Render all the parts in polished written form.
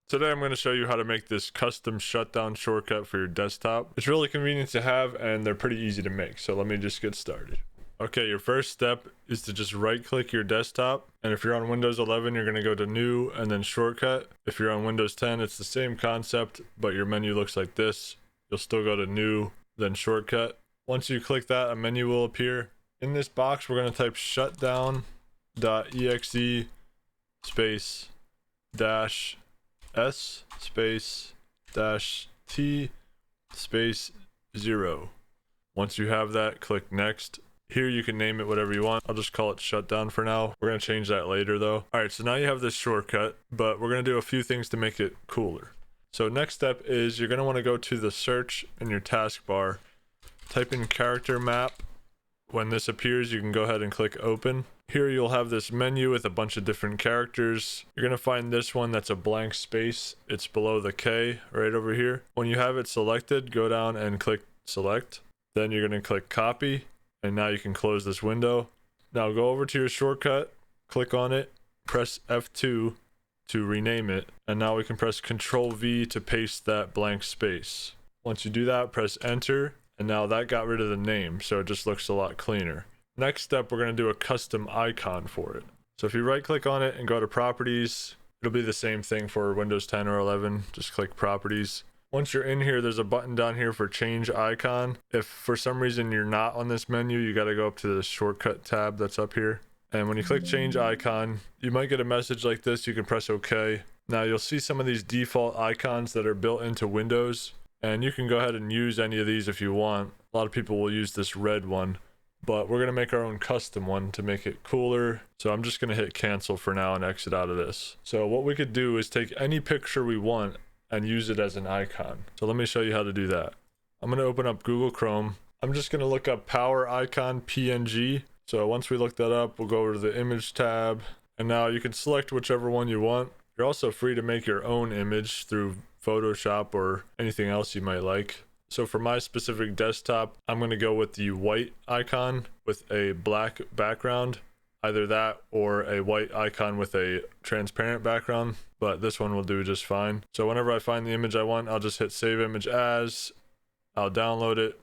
Today I'm going to show you how to make this custom shutdown shortcut for your desktop. It's really convenient to have and they're pretty easy to make, so let me just get started. Okay, your first step is to just right click your desktop, and if you're on Windows 11 you're going to go to new and then shortcut. If you're on Windows 10 it's the same concept, but your menu looks like this. You'll still go to new then shortcut. Once you click that, a menu will appear. In this box we're going to type shutdown.exe space dash S space dash T space 0. Once you have that, click next. Here you can name it whatever you want. I'll just call it shutdown for now. We're going to change that later though. Alright, so now you have this shortcut, but we're going to do a few things to make it cooler. So next step is you're going to want to go to the search in your taskbar, type in character map. When this appears, you can go ahead and click open. Here you'll have this menu with a bunch of different characters. You're going to find this one that's a blank space. It's below the K right over here. When you have it selected, go down and click select. Then you're going to click copy, and now you can close this window. Now go over to your shortcut, click on it, press F2 to rename it, and now we can press Ctrl V to paste that blank space. Once you do that, press enter, and now that got rid of the name, so it just looks a lot cleaner. Next step, we're going to do a custom icon for it. So if you right click on it and go to properties, it'll be the same thing for Windows 10 or 11. Just click properties. Once you're in here, there's a button down here for change icon. If for some reason you're not on this menu, you got to go up to the shortcut tab that's up here. And when you click change icon, you might get a message like this. You can press OK. Now you'll see some of these default icons that are built into Windows, and you can go ahead and use any of these if you want. A lot of people will use this red one, but we're going to make our own custom one to make it cooler. So I'm just going to hit cancel for now and exit out of this. So what we could do is take any picture we want and use it as an icon. So let me show you how to do that. I'm going to open up Google Chrome. I'm just going to look up power icon PNG. So once we look that up, we'll go over to the image tab, and now you can select whichever one you want. You're also free to make your own image through Photoshop or anything else you might like. So for my specific desktop, I'm going to go with the white icon with a black background, either that or a white icon with a transparent background, but this one will do just fine. So whenever I find the image I want, I'll just hit save image as, I'll download it.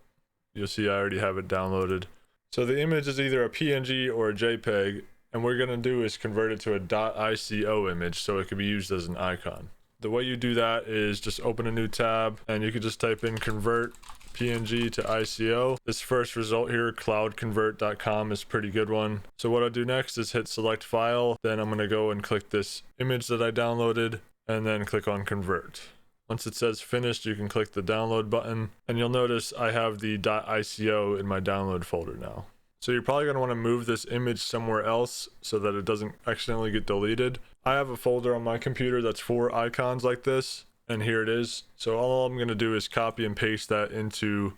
You'll see I already have it downloaded. So the image is either a PNG or a JPEG, and what we're going to do is convert it to a .ico image so it can be used as an icon. The way you do that is just open a new tab, and you can just type in convert PNG to ICO. This first result here, cloudconvert.com, is a pretty good one. So what I'll do next is hit select file. Then I'm going to go and click this image that I downloaded and then click on convert. Once it says finished, you can click the download button, and you'll notice I have the .ico in my download folder now. So you're probably going to want to move this image somewhere else so that it doesn't accidentally get deleted. I have a folder on my computer that's for icons like this, and here it is. So all I'm going to do is copy and paste that into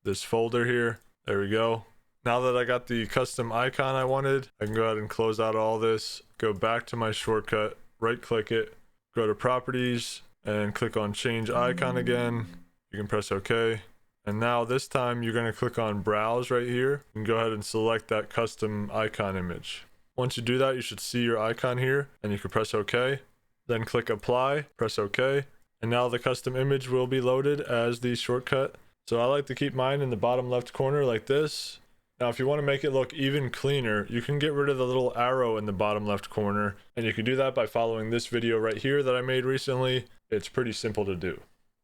this folder here. There we go. Now that I got the custom icon I wanted, I can go ahead and close out all this, go back to my shortcut, right click it, go to properties, and click on change icon again. You can press OK. And now this time you're going to click on browse right here and go ahead and select that custom icon image. Once you do that, you should see your icon here, and you can press OK. Then click apply, press OK. And now the custom image will be loaded as the shortcut. So I like to keep mine in the bottom left corner like this. Now if you want to make it look even cleaner, you can get rid of the little arrow in the bottom left corner, and you can do that by following this video right here that I made recently. It's pretty simple to do.